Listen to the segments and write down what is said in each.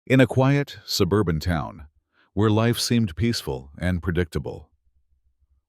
In a quiet, suburban town, where life seemed peaceful and predictable,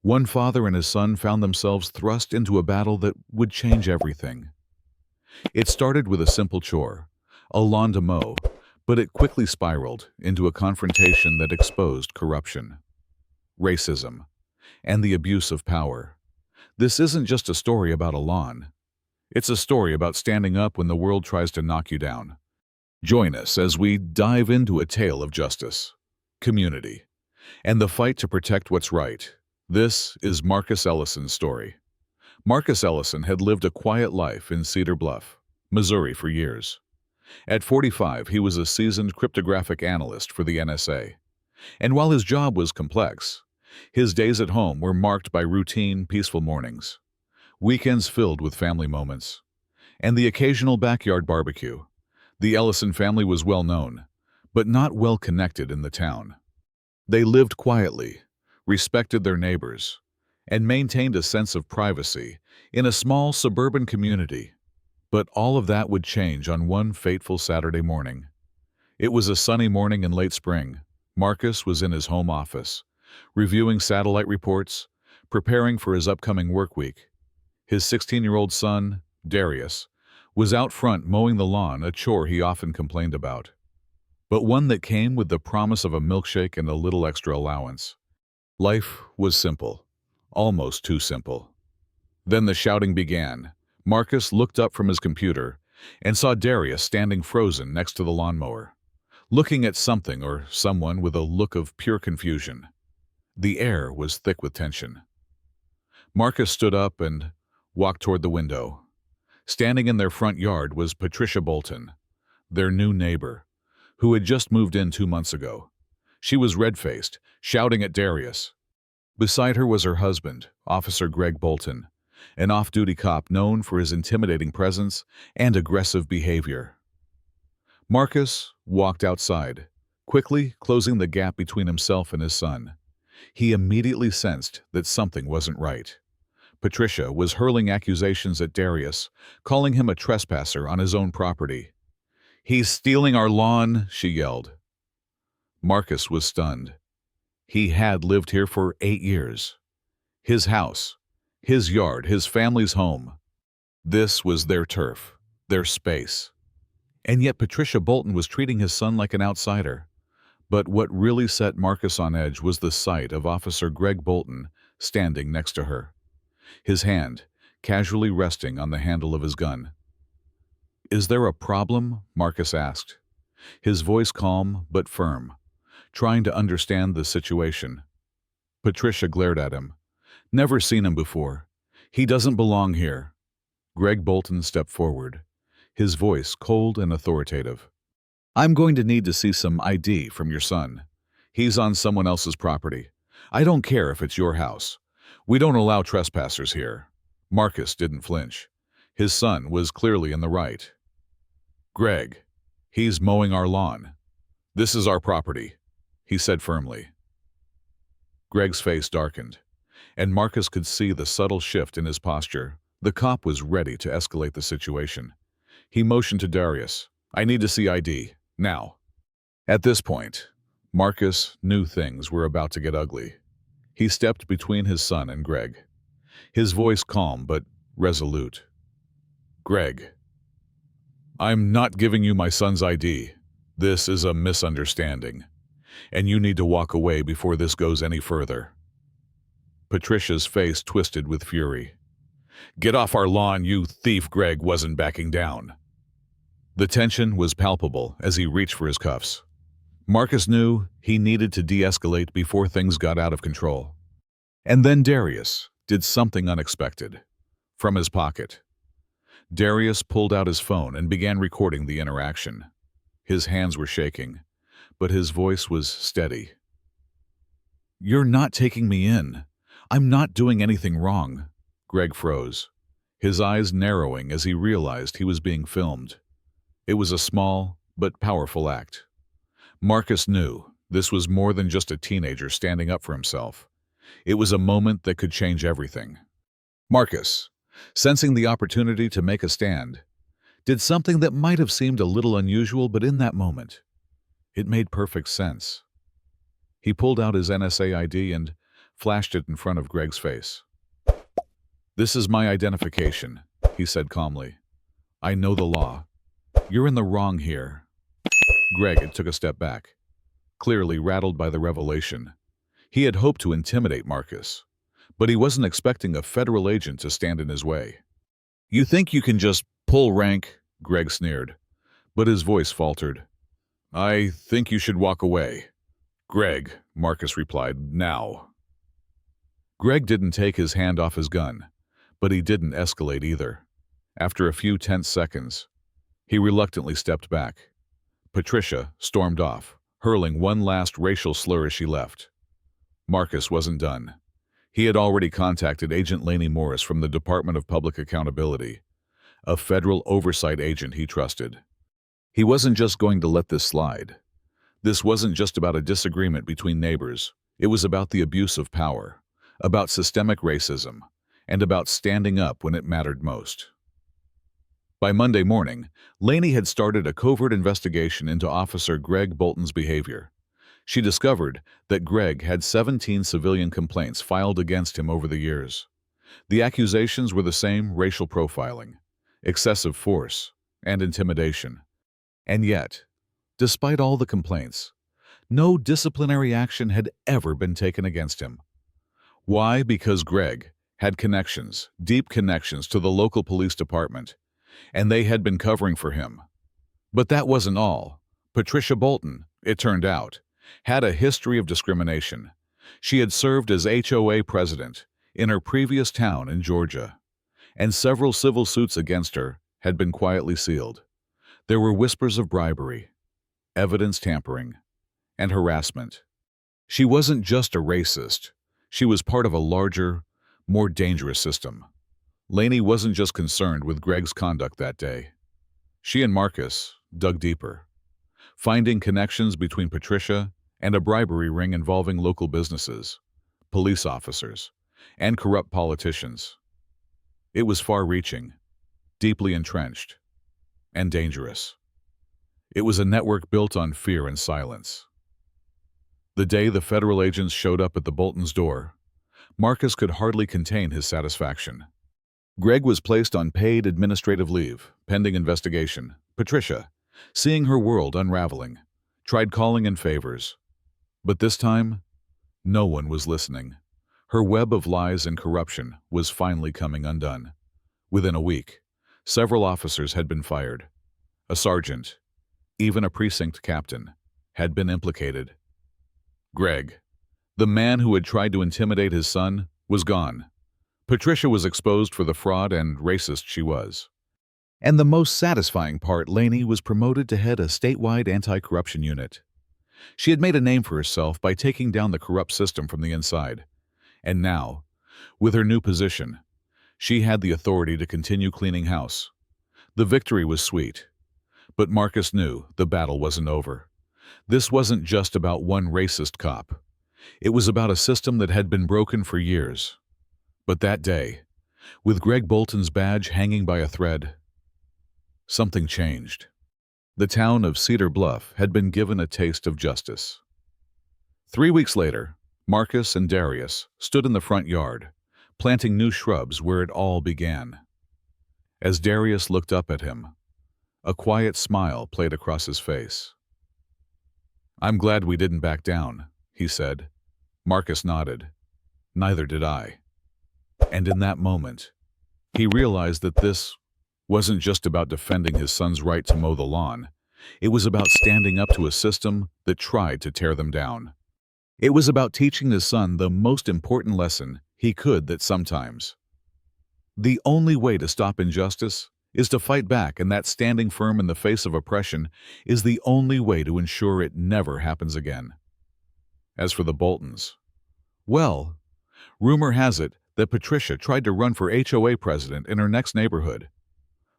one father and his son found themselves thrust into a battle that would change everything. It started with a simple chore, a lawn to mow, but it quickly spiraled into a confrontation that exposed corruption, racism, and the abuse of power. This isn't just a story about a lawn. It's a story about standing up when the world tries to knock you down. Join us as we dive into a tale of justice, community, and the fight to protect what's right. This is Marcus Ellison's story. Marcus Ellison had lived a quiet life in Cedar Bluff, Missouri for years. At 45, he was a seasoned cryptographic analyst for the NSA. And while his job was complex, his days at home were marked by routine, peaceful mornings, weekends filled with family moments, and the occasional backyard barbecue. The Ellison family was well known, but not well connected in the town. They lived quietly, respected their neighbors, and maintained a sense of privacy in a small suburban community. But all of that would change on one fateful Saturday morning. It was a sunny morning in late spring. Marcus was in his home office, reviewing satellite reports, preparing for his upcoming work week. His 16-year-old son, Darius, was out front mowing the lawn, a chore he often complained about, but one that came with the promise of a milkshake and a little extra allowance. Life was simple, almost too simple. Then the shouting began. Marcus looked up from his computer and saw Darius standing frozen next to the lawnmower, looking at something or someone with a look of pure confusion. The air was thick with tension. Marcus stood up and walked toward the window. Standing in their front yard was Patricia Bolton, their new neighbor, who had just moved in 2 months ago. She was red-faced, shouting at Darius. Beside her was her husband, Officer Greg Bolton, an off-duty cop known for his intimidating presence and aggressive behavior. Marcus walked outside, quickly closing the gap between himself and his son. He immediately sensed that something wasn't right. Patricia was hurling accusations at Darius, calling him a trespasser on his own property. "He's stealing our lawn," she yelled. Marcus was stunned. He had lived here for 8 years. His house, his yard, his family's home. This was their turf, their space. And yet Patricia Bolton was treating his son like an outsider. But what really set Marcus on edge was the sight of Officer Greg Bolton standing next to her, his hand casually resting on the handle of his gun. "Is there a problem?" Marcus asked, his voice calm but firm, trying to understand the situation. Patricia glared at him. "Never seen him before. He doesn't belong here." Greg Bolton stepped forward, his voice cold and authoritative. "I'm going to need to see some ID from your son. He's on someone else's property. I don't care if it's your house. We don't allow trespassers here." Marcus didn't flinch. His son was clearly in the right. "Greg, he's mowing our lawn. This is our property," he said firmly. Greg's face darkened, and Marcus could see the subtle shift in his posture. The cop was ready to escalate the situation. He motioned to Darius, "I need to see ID, now." At this point, Marcus knew things were about to get ugly. He stepped between his son and Greg, his voice calm but resolute. "Greg, I'm not giving you my son's ID. This is a misunderstanding, and you need to walk away before this goes any further." Patricia's face twisted with fury. "Get off our lawn, you thief!" Greg wasn't backing down. The tension was palpable as he reached for his cuffs. Marcus knew he needed to de-escalate before things got out of control. And then Darius did something unexpected. From his pocket, Darius pulled out his phone and began recording the interaction. His hands were shaking, but his voice was steady. "You're not taking me in. I'm not doing anything wrong." Greg froze, his eyes narrowing as he realized he was being filmed. It was a small but powerful act. Marcus knew this was more than just a teenager standing up for himself. It was a moment that could change everything. Marcus, sensing the opportunity to make a stand, did something that might have seemed a little unusual, but in that moment, It made perfect sense. He pulled out his NSA ID and flashed it in front of Greg's face. "This is my identification," he said calmly. "I know the law. You're in the wrong here." Greg took a step back, clearly rattled by the revelation. He had hoped to intimidate Marcus, but he wasn't expecting a federal agent to stand in his way. "You think you can just pull rank?" Greg sneered, but his voice faltered. "I think you should walk away." "Greg," Marcus replied, "now." Greg didn't take his hand off his gun, but he didn't escalate either. After a few tense seconds, he reluctantly stepped back. Patricia stormed off, hurling one last racial slur as she left. Marcus wasn't done. He had already contacted Agent Laney Morris from the Department of Public Accountability, a federal oversight agent he trusted. He wasn't just going to let this slide. This wasn't just about a disagreement between neighbors. It was about the abuse of power, about systemic racism, and about standing up when it mattered most. By Monday morning, Laney had started a covert investigation into Officer Greg Bolton's behavior. She discovered that Greg had 17 civilian complaints filed against him over the years. The accusations were the same: racial profiling, excessive force, and intimidation. And yet, despite all the complaints, no disciplinary action had ever been taken against him. Why? Because Greg had connections, deep connections to the local police department, and they had been covering for him. But that wasn't all. Patricia Bolton, it turned out, had a history of discrimination. She had served as HOA president in her previous town in Georgia, and several civil suits against her had been quietly sealed. There were whispers of bribery, evidence tampering, and harassment. She wasn't just a racist. She was part of a larger, more dangerous system. Laney wasn't just concerned with Greg's conduct that day. She and Marcus dug deeper, finding connections between Patricia and a bribery ring involving local businesses, police officers, and corrupt politicians. It was far-reaching, deeply entrenched, and dangerous. It was a network built on fear and silence. The day the federal agents showed up at the Boltons' door, Marcus could hardly contain his satisfaction. Greg was placed on paid administrative leave, pending investigation. Patricia, seeing her world unraveling, tried calling in favors. But this time, no one was listening. Her web of lies and corruption was finally coming undone. Within a week, several officers had been fired. A sergeant, even a precinct captain, had been implicated. Greg, the man who had tried to intimidate his son, was gone. Patricia was exposed for the fraud and racist she was. And the most satisfying part, Laney was promoted to head a statewide anti-corruption unit. She had made a name for herself by taking down the corrupt system from the inside. And now, with her new position, she had the authority to continue cleaning house. The victory was sweet. But Marcus knew the battle wasn't over. This wasn't just about one racist cop. It was about a system that had been broken for years. But that day, with Greg Bolton's badge hanging by a thread, something changed. The town of Cedar Bluff had been given a taste of justice. 3 weeks later, Marcus and Darius stood in the front yard, planting new shrubs where it all began. As Darius looked up at him, a quiet smile played across his face. "I'm glad we didn't back down," he said. Marcus nodded. "Neither did I." And in that moment, he realized that this wasn't just about defending his son's right to mow the lawn. It was about standing up to a system that tried to tear them down. It was about teaching his son the most important lesson he could, that sometimes the only way to stop injustice is to fight back, and that standing firm in the face of oppression is the only way to ensure it never happens again. As for the Boltons, well, rumor has it that Patricia tried to run for HOA president in her next neighborhood.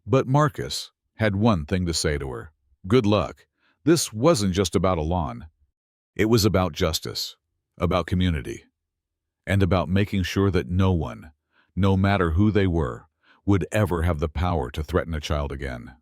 But Marcus had one thing to say to her: good luck. This wasn't just about a lawn. It was about justice, about community, and about making sure that no one, no matter who they were, would ever have the power to threaten a child again.